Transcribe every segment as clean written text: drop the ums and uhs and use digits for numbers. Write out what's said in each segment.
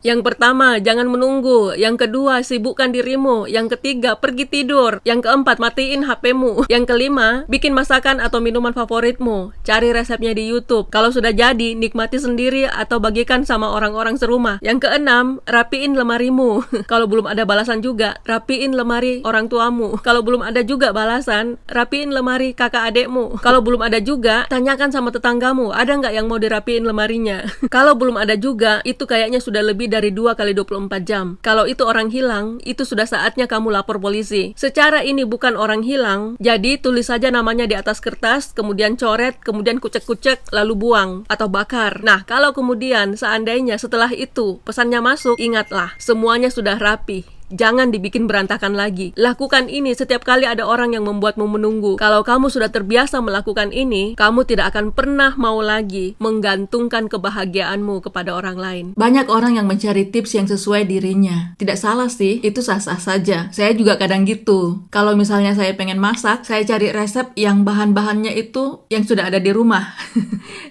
Yang pertama, jangan menunggu. Yang kedua, sibukkan dirimu. Yang ketiga, pergi tidur. Yang keempat, matiin HP-mu. Yang kelima, bikin masakan atau minuman favoritmu. Cari resepnya di YouTube. Kalau sudah jadi, nikmati sendiri atau bagikan sama orang-orang serumah. Yang keenam, rapiin lemarimu. Kalau belum ada balasan juga, rapiin lemari orang tuamu. Kalau belum ada juga balasan, rapiin lemari kakak adekmu. Kalau belum ada juga, tanyakan sama tetanggamu, ada nggak yang mau dirapiin lemarinya? Kalau belum ada juga, itu kayaknya sudah lebih dari 2 kali 24 jam. Kalau itu orang hilang, itu sudah saatnya kamu lapor polisi. Secara ini bukan orang hilang, jadi tulis saja namanya di atas kertas, kemudian coret, kemudian kucek-kucek, lalu buang atau bakar. Nah, kalau kemudian seandainya setelah itu pesannya masuk, ingatlah, semuanya sudah rapi. Jangan dibikin berantakan lagi. Lakukan ini setiap kali ada orang yang membuatmu menunggu. Kalau kamu sudah terbiasa melakukan ini, kamu tidak akan pernah mau lagi menggantungkan kebahagiaanmu kepada orang lain. Banyak orang yang mencari tips yang sesuai dirinya. Tidak salah sih, itu sah-sah saja. Saya juga kadang gitu. Kalau misalnya saya pengen masak, saya cari resep yang bahan-bahannya itu yang sudah ada di rumah.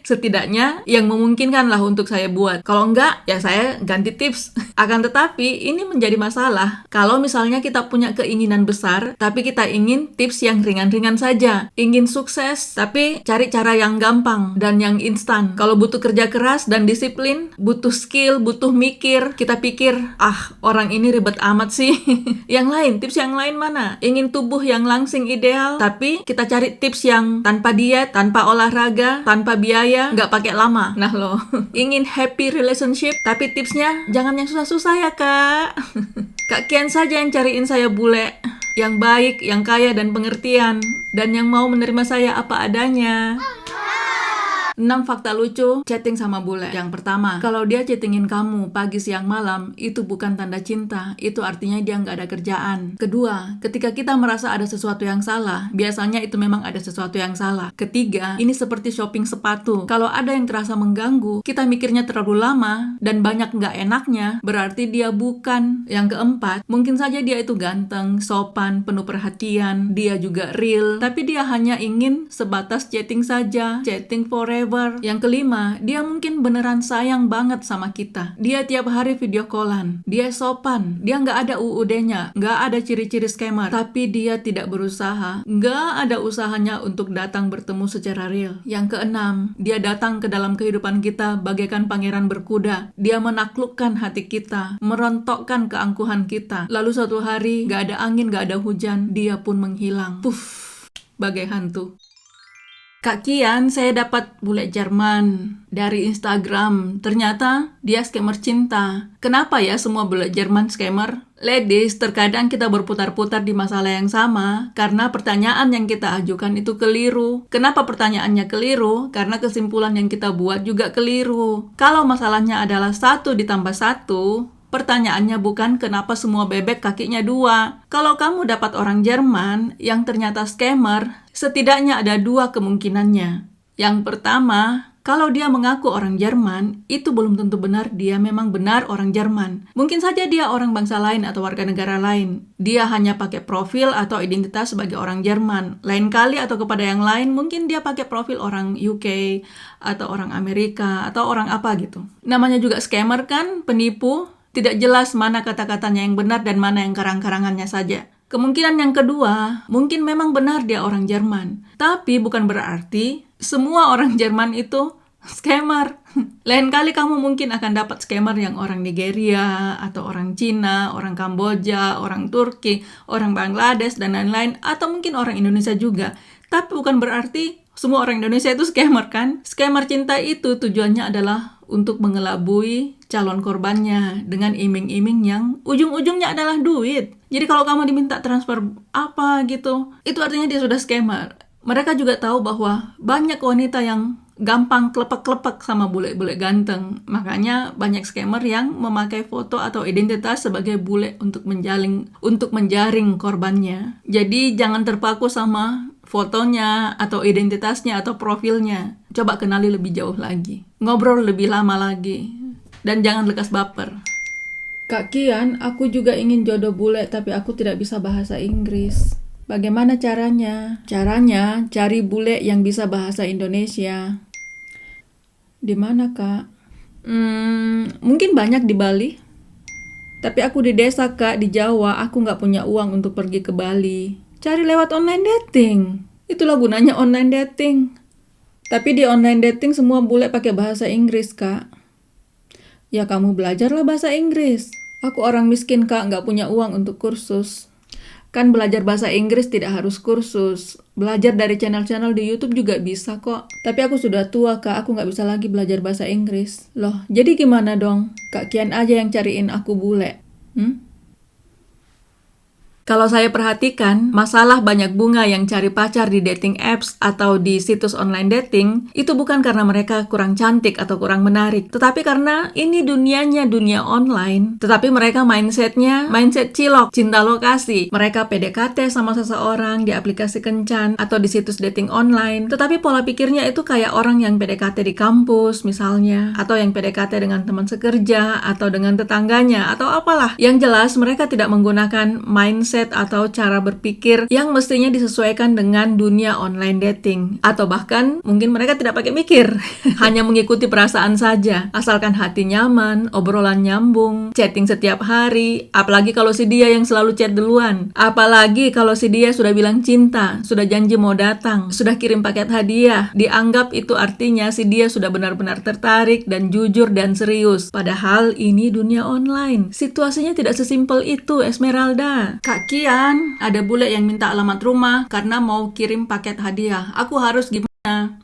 Setidaknya yang memungkinkan lah untuk saya buat. Kalau enggak, ya saya ganti tips. Akan tetapi, ini menjadi masalah kalau misalnya kita punya keinginan besar, tapi kita ingin tips yang ringan-ringan saja. Ingin sukses, tapi cari cara yang gampang dan yang instan. Kalau butuh kerja keras dan disiplin, butuh skill, butuh mikir, kita pikir, orang ini ribet amat sih. Yang lain, tips yang lain mana? Ingin tubuh yang langsing ideal, tapi kita cari tips yang tanpa diet, tanpa olahraga, tanpa biaya, nggak pakai lama. Nah loh, ingin happy relationship, tapi tipsnya jangan yang susah-susah ya kak. Kak Kian saja yang cariin saya bule yang baik, yang kaya dan pengertian, dan yang mau menerima saya apa adanya. 6 fakta lucu chatting sama bule. Yang pertama, kalau dia chattingin kamu pagi, siang, malam, itu bukan tanda cinta, itu artinya dia nggak ada kerjaan. Kedua, ketika kita merasa ada sesuatu yang salah, biasanya itu memang ada sesuatu yang salah. Ketiga, ini seperti shopping sepatu. Kalau ada yang terasa mengganggu, kita mikirnya terlalu lama, dan banyak nggak enaknya, berarti dia bukan. Yang keempat, mungkin saja dia itu ganteng, sopan, penuh perhatian, dia juga real, tapi dia hanya ingin sebatas chatting saja, chatting forever. Yang kelima, dia mungkin beneran sayang banget sama kita. Dia tiap hari video callan, dia sopan, dia nggak ada UUD-nya, nggak ada ciri-ciri scammer, tapi dia tidak berusaha, nggak ada usahanya untuk datang bertemu secara real. Yang keenam, dia datang ke dalam kehidupan kita bagaikan pangeran berkuda. Dia menaklukkan hati kita, merontokkan keangkuhan kita. Lalu suatu hari, nggak ada angin, nggak ada hujan, dia pun menghilang. Puff, bagai hantu. Kak Kian, saya dapat bule Jerman dari Instagram. Ternyata dia scammer cinta. Kenapa ya semua bule Jerman scammer? Ladies, terkadang kita berputar-putar di masalah yang sama karena pertanyaan yang kita ajukan itu keliru. Kenapa pertanyaannya keliru? Karena kesimpulan yang kita buat juga keliru. Kalau masalahnya adalah 1 ditambah 1, pertanyaannya bukan kenapa semua bebek kakinya 2. Kalau kamu dapat orang Jerman yang ternyata scammer, setidaknya ada 2 kemungkinannya. Yang pertama, kalau dia mengaku orang Jerman, itu belum tentu benar dia memang benar orang Jerman. Mungkin saja dia orang bangsa lain atau warga negara lain. Dia hanya pakai profil atau identitas sebagai orang Jerman. Lain kali atau kepada yang lain, mungkin dia pakai profil orang UK atau orang Amerika atau orang apa gitu. Namanya juga scammer kan, penipu. Tidak jelas mana kata-katanya yang benar dan mana yang karang-karangannya saja. Kemungkinan yang kedua, mungkin memang benar dia orang Jerman. Tapi bukan berarti semua orang Jerman itu scammer. Lain kali kamu mungkin akan dapat scammer yang orang Nigeria, atau orang Cina, orang Kamboja, orang Turki, orang Bangladesh, dan lain-lain. Atau mungkin orang Indonesia juga. Tapi bukan berarti semua orang Indonesia itu scammer kan? Scammer cinta itu tujuannya adalah untuk mengelabui calon korbannya dengan iming-iming yang ujung-ujungnya adalah duit. Jadi kalau kamu diminta transfer apa gitu, itu artinya dia sudah scammer. Mereka juga tahu bahwa banyak wanita yang gampang klepek-klepek sama bule-bule ganteng. Makanya banyak scammer yang memakai foto atau identitas sebagai bule untuk menjaring korbannya. Jadi jangan terpaku sama fotonya atau identitasnya atau profilnya. Coba kenali lebih jauh lagi. Ngobrol lebih lama lagi. Dan jangan lekas baper. Kak Kian, aku juga ingin jodoh bule tapi aku tidak bisa bahasa Inggris. Bagaimana caranya? Caranya cari bule yang bisa bahasa Indonesia. Di mana, Kak? Mungkin banyak di Bali. Tapi aku di desa Kak, di Jawa, aku nggak punya uang untuk pergi ke Bali. Cari lewat online dating. Itulah gunanya online dating. Tapi di online dating semua bule pakai bahasa Inggris Kak. Ya kamu belajarlah bahasa Inggris. Aku orang miskin Kak, nggak punya uang untuk kursus. Kan belajar bahasa Inggris tidak harus kursus. Belajar dari channel-channel di YouTube juga bisa kok. Tapi aku sudah tua Kak, aku nggak bisa lagi belajar bahasa Inggris. Loh, jadi gimana dong? Kak Kian aja yang cariin aku bule. Kalau saya perhatikan, masalah banyak bunga yang cari pacar di dating apps atau di situs online dating, itu bukan karena mereka kurang cantik atau kurang menarik, tetapi karena ini dunianya dunia online, tetapi mereka mindsetnya mindset cilok, cinta lokasi. Mereka PDKT sama seseorang di aplikasi kencan atau di situs dating online, tetapi pola pikirnya itu kayak orang yang PDKT di kampus misalnya, atau yang PDKT dengan teman sekerja, atau dengan tetangganya, atau apalah. Yang jelas mereka tidak menggunakan mindset atau cara berpikir yang mestinya disesuaikan dengan dunia online dating, atau bahkan mungkin mereka tidak pakai mikir hanya mengikuti perasaan saja, asalkan hati nyaman, obrolan nyambung, chatting setiap hari, apalagi kalau si dia yang selalu chat duluan, apalagi kalau si dia sudah bilang cinta, sudah janji mau datang, sudah kirim paket hadiah, dianggap itu artinya si dia sudah benar-benar tertarik dan jujur dan serius. Padahal ini dunia online, situasinya tidak sesimpel itu Esmeralda. Kak Kian, ada bule yang minta alamat rumah karena mau kirim paket hadiah. Aku harus gimana?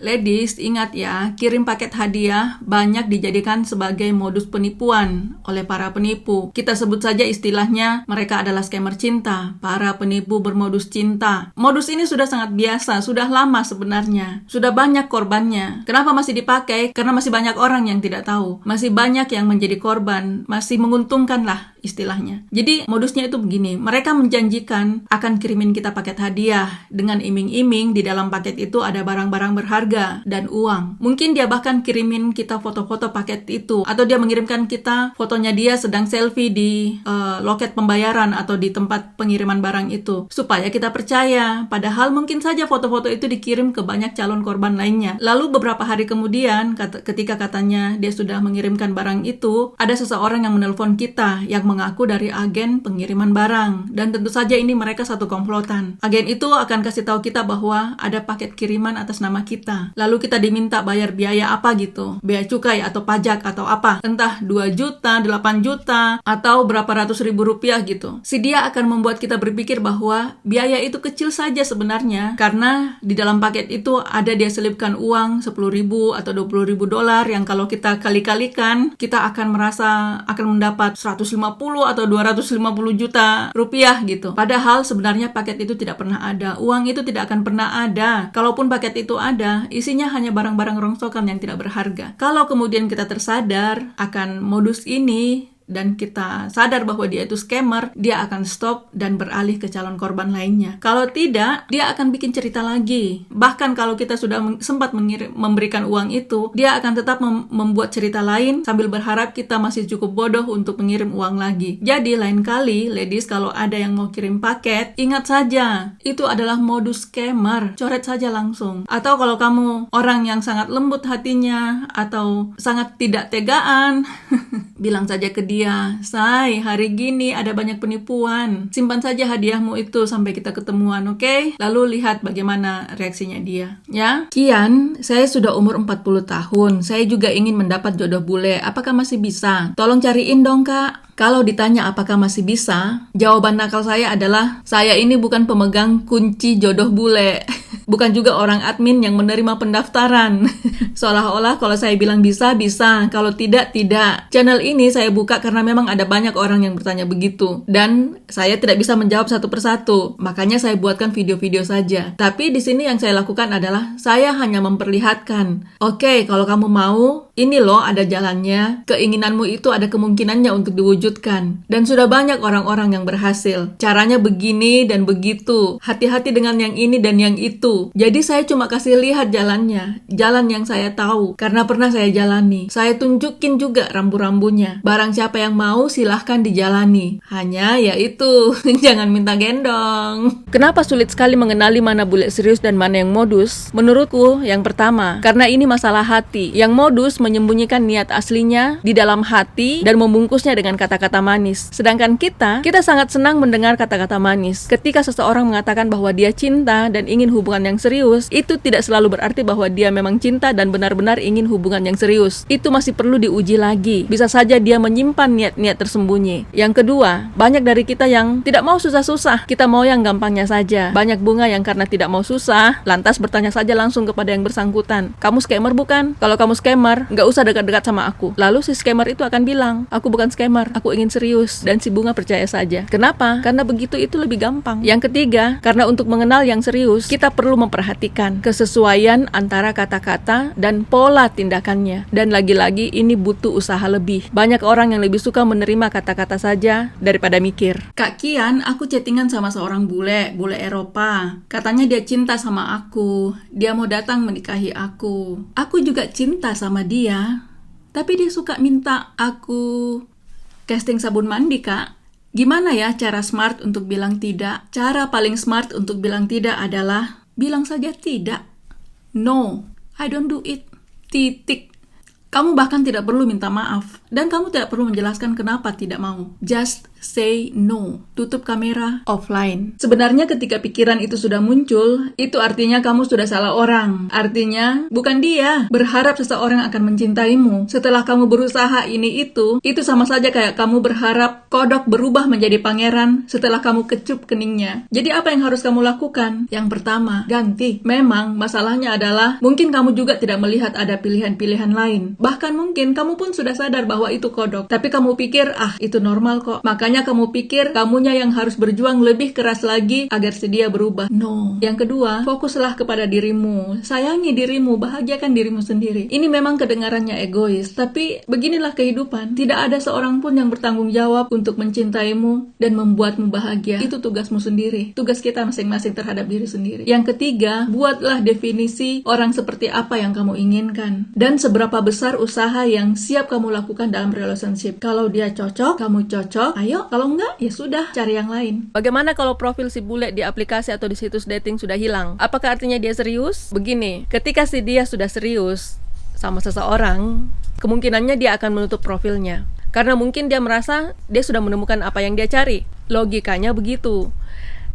Ladies, ingat ya, kirim paket hadiah banyak dijadikan sebagai modus penipuan oleh para penipu. Kita sebut saja istilahnya, mereka adalah scammer cinta, para penipu bermodus cinta. Modus ini sudah sangat biasa, sudah lama sebenarnya. Sudah banyak korbannya. Kenapa masih dipakai? Karena masih banyak orang yang tidak tahu. Masih banyak yang menjadi korban, masih menguntungkan lah istilahnya. Jadi modusnya itu begini, mereka menjanjikan akan kirimin kita paket hadiah dengan iming-iming di dalam paket itu ada barang-barang berharga dan uang. Mungkin dia bahkan kirimin kita foto-foto paket itu, atau dia mengirimkan kita fotonya dia sedang selfie di loket pembayaran atau di tempat pengiriman barang itu, supaya kita percaya. Padahal mungkin saja foto-foto itu dikirim ke banyak calon korban lainnya. Lalu beberapa hari kemudian, ketika katanya dia sudah mengirimkan barang itu, ada seseorang yang menelpon kita yang mengaku dari agen pengiriman barang, dan tentu saja ini mereka satu komplotan. Agen itu akan kasih tahu kita bahwa ada paket kiriman atas nama kita, lalu kita diminta bayar biaya apa gitu, biaya cukai atau pajak atau apa, entah 2 juta, 8 juta, atau berapa ratus ribu rupiah gitu. Si dia akan membuat kita berpikir bahwa biaya itu kecil saja sebenarnya, karena di dalam paket itu ada dia selipkan uang 10.000 atau 20.000 dolar yang kalau kita kali-kalikan, kita akan merasa akan mendapat 150 atau 250 juta rupiah gitu. Padahal sebenarnya paket itu tidak pernah ada. Uang itu tidak akan pernah ada. Kalaupun paket itu ada, isinya hanya barang-barang rongsokan yang tidak berharga. Kalau kemudian kita tersadar akan modus ini, dan kita sadar bahwa dia itu scammer, dia akan stop dan beralih ke calon korban lainnya. Kalau tidak, dia akan bikin cerita lagi. Bahkan kalau kita sudah sempat memberikan uang itu, dia akan tetap membuat cerita lain sambil berharap kita masih cukup bodoh untuk mengirim uang lagi. Jadi lain kali, ladies, kalau ada yang mau kirim paket, ingat saja, itu adalah modus scammer. Coret saja langsung. Atau kalau kamu orang yang sangat lembut hatinya atau sangat tidak tegaan, bilang saja ke dia, "Say, hari gini ada banyak penipuan. Simpan saja hadiahmu itu sampai kita ketemuan, oke? Lalu lihat bagaimana reaksinya dia." Ya? Kian, saya sudah umur 40 tahun. Saya juga ingin mendapat jodoh bule. Apakah masih bisa? Tolong cariin dong, Kak. Kalau ditanya apakah masih bisa, jawaban nakal saya adalah, saya ini bukan pemegang kunci jodoh bule. Bukan juga orang admin yang menerima pendaftaran. Seolah-olah kalau saya bilang bisa, bisa. Kalau tidak, tidak. Channel ini saya buka karena memang ada banyak orang yang bertanya begitu. Dan saya tidak bisa menjawab satu persatu. Makanya saya buatkan video-video saja. Tapi di sini yang saya lakukan adalah, saya hanya memperlihatkan. Oke, kalau kamu mau, ini loh ada jalannya. Keinginanmu itu ada kemungkinannya untuk diwujudkan. Dan sudah banyak orang-orang yang berhasil. Caranya begini dan begitu. Hati-hati dengan yang ini dan yang itu. Jadi saya cuma kasih lihat jalannya. Jalan yang saya tahu. Karena pernah saya jalani. Saya tunjukin juga rambu-rambunya. Barang siapa yang mau silahkan dijalani. Hanya yaitu jangan minta gendong. Kenapa sulit sekali mengenali mana bule serius dan mana yang modus? Menurutku yang pertama, karena ini masalah hati. Yang modus menyembunyikan niat aslinya di dalam hati dan membungkusnya dengan kata-kata manis. Sedangkan kita sangat senang mendengar kata-kata manis. Ketika seseorang mengatakan bahwa dia cinta dan ingin hubungan yang serius, itu tidak selalu berarti bahwa dia memang cinta dan benar-benar ingin hubungan yang serius. Itu masih perlu diuji lagi. Bisa saja dia menyimpan niat-niat tersembunyi. Yang kedua, banyak dari kita yang tidak mau susah-susah. Kita mau yang gampangnya saja. Banyak bunga yang karena tidak mau susah, lantas bertanya saja langsung kepada yang bersangkutan. Kamu scammer bukan? Kalau kamu scammer, nggak usah dekat-dekat sama aku. Lalu si scammer itu akan bilang, aku bukan scammer, aku ingin serius. Dan si bunga percaya saja. Kenapa? Karena begitu itu lebih gampang. Yang ketiga, karena untuk mengenal yang serius, kita perlu memperhatikan kesesuaian antara kata-kata dan pola tindakannya. Dan lagi-lagi ini butuh usaha lebih. Banyak orang yang lebih suka menerima kata-kata saja daripada mikir. Kak Kian, aku chattingan sama seorang bule Eropa. Katanya dia cinta sama aku. Dia mau datang menikahi aku. Aku juga cinta sama dia. Tapi dia suka minta aku casting sabun mandi, Kak. Gimana ya cara smart untuk bilang tidak? Cara paling smart untuk bilang tidak adalah bilang saja tidak. No, I don't do it. Titik. Kamu bahkan tidak perlu minta maaf. Dan kamu tidak perlu menjelaskan kenapa tidak mau. Just say no. Tutup kamera, offline. Sebenarnya ketika pikiran itu sudah muncul, itu artinya kamu sudah salah orang. Artinya, bukan dia berharap seseorang akan mencintaimu. Setelah kamu berusaha ini itu sama saja kayak kamu berharap kodok berubah menjadi pangeran setelah kamu kecup keningnya. Jadi apa yang harus kamu lakukan? Yang pertama, ganti. Memang masalahnya adalah mungkin kamu juga tidak melihat ada pilihan-pilihan lain. Bahkan mungkin kamu pun sudah sadar bahwa itu kodok. Tapi kamu pikir, itu normal kok. Makanya kamu pikir kamunya yang harus berjuang lebih keras lagi agar si dia berubah. No. Yang kedua, fokuslah kepada dirimu. Sayangi dirimu, bahagiakan dirimu sendiri. Ini memang kedengarannya egois, tapi beginilah kehidupan. Tidak ada seorang pun yang bertanggung jawab untuk mencintaimu dan membuatmu bahagia. Itu tugasmu sendiri. Tugas kita masing-masing terhadap diri sendiri. Yang ketiga, buatlah definisi orang seperti apa yang kamu inginkan. Dan seberapa besar usaha yang siap kamu lakukan dalam relationship. Kalau dia cocok, kamu cocok, ayo. Kalau enggak, ya sudah, cari yang lain. Bagaimana kalau profil si bule di aplikasi atau di situs dating sudah hilang? Apakah artinya dia serius? Begini, ketika si dia sudah serius sama seseorang, kemungkinannya dia akan menutup profilnya. Karena mungkin dia merasa dia sudah menemukan apa yang dia cari. Logikanya begitu.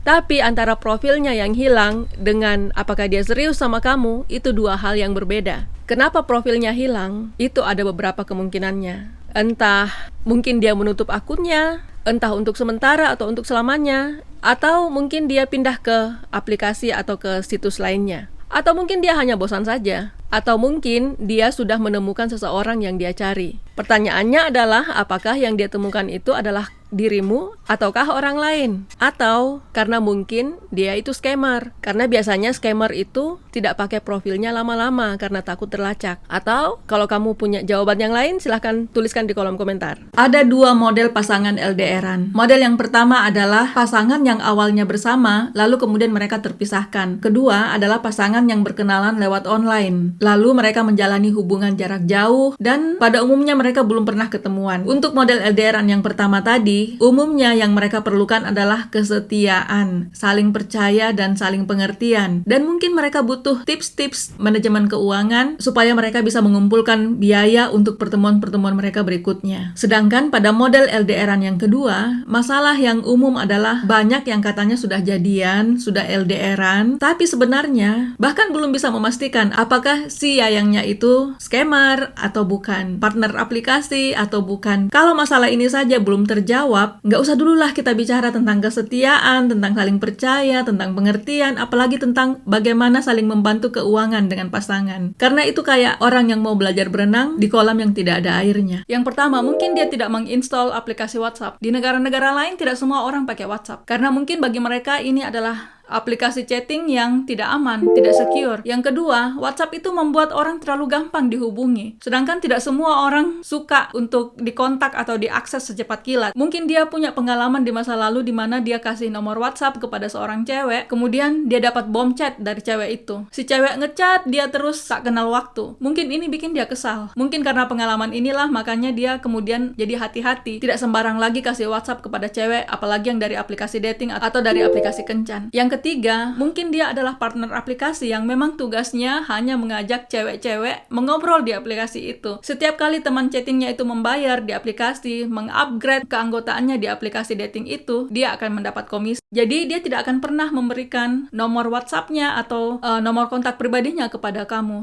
Tapi antara profilnya yang hilang dengan apakah dia serius sama kamu, itu dua hal yang berbeda. Kenapa profilnya hilang? Itu ada beberapa kemungkinannya. Entah mungkin dia menutup akunnya, entah untuk sementara atau untuk selamanya, atau mungkin dia pindah ke aplikasi atau ke situs lainnya. Atau mungkin dia hanya bosan saja. Atau mungkin dia sudah menemukan seseorang yang dia cari. Pertanyaannya adalah apakah yang dia temukan itu adalah dirimu ataukah orang lain? Atau karena mungkin dia itu scammer. Karena biasanya scammer itu tidak pakai profilnya lama-lama karena takut terlacak. Atau kalau kamu punya jawaban yang lain, silahkan tuliskan di kolom komentar. Ada dua model pasangan LDR-an. Model yang pertama adalah pasangan yang awalnya bersama, lalu kemudian mereka terpisahkan. Kedua adalah pasangan yang berkenalan lewat online. Lalu mereka menjalani hubungan jarak jauh dan pada umumnya mereka belum pernah ketemuan. Untuk model LDR-an yang pertama tadi, umumnya yang mereka perlukan adalah kesetiaan, saling percaya dan saling pengertian. Dan mungkin mereka butuh tips-tips manajemen keuangan supaya mereka bisa mengumpulkan biaya untuk pertemuan-pertemuan mereka berikutnya. Sedangkan pada model LDR-an yang kedua, masalah yang umum adalah banyak yang katanya sudah jadian, sudah LDR-an, tapi sebenarnya bahkan belum bisa memastikan apakah si yayangnya itu scammer atau bukan, partner aplikasi atau bukan. Kalau masalah ini saja belum terjawab, nggak usah dululah kita bicara tentang kesetiaan, tentang saling percaya, tentang pengertian, apalagi tentang bagaimana saling membantu keuangan dengan pasangan. Karena itu kayak orang yang mau belajar berenang di kolam yang tidak ada airnya. Yang pertama, mungkin dia tidak menginstall aplikasi WhatsApp. Di negara-negara lain tidak semua orang pakai WhatsApp. Karena mungkin bagi mereka ini adalah aplikasi chatting yang tidak aman, tidak secure. Yang kedua, WhatsApp itu membuat orang terlalu gampang dihubungi. Sedangkan tidak semua orang suka untuk dikontak atau diakses secepat kilat. Mungkin dia punya pengalaman di masa lalu di mana dia kasih nomor WhatsApp kepada seorang cewek, kemudian dia dapat bom chat dari cewek itu. Si cewek ngechat, dia terus tak kenal waktu. Mungkin ini bikin dia kesal. Mungkin karena pengalaman inilah makanya dia kemudian jadi hati-hati. Tidak sembarang lagi kasih WhatsApp kepada cewek, apalagi yang dari aplikasi dating atau dari aplikasi kencan. Yang ketiga, mungkin dia adalah partner aplikasi yang memang tugasnya hanya mengajak cewek-cewek mengobrol di aplikasi itu. Setiap kali teman chattingnya itu membayar di aplikasi, mengupgrade keanggotaannya di aplikasi dating itu, dia akan mendapat komisi. Jadi dia tidak akan pernah memberikan nomor WhatsApp-nya atau nomor kontak pribadinya kepada kamu.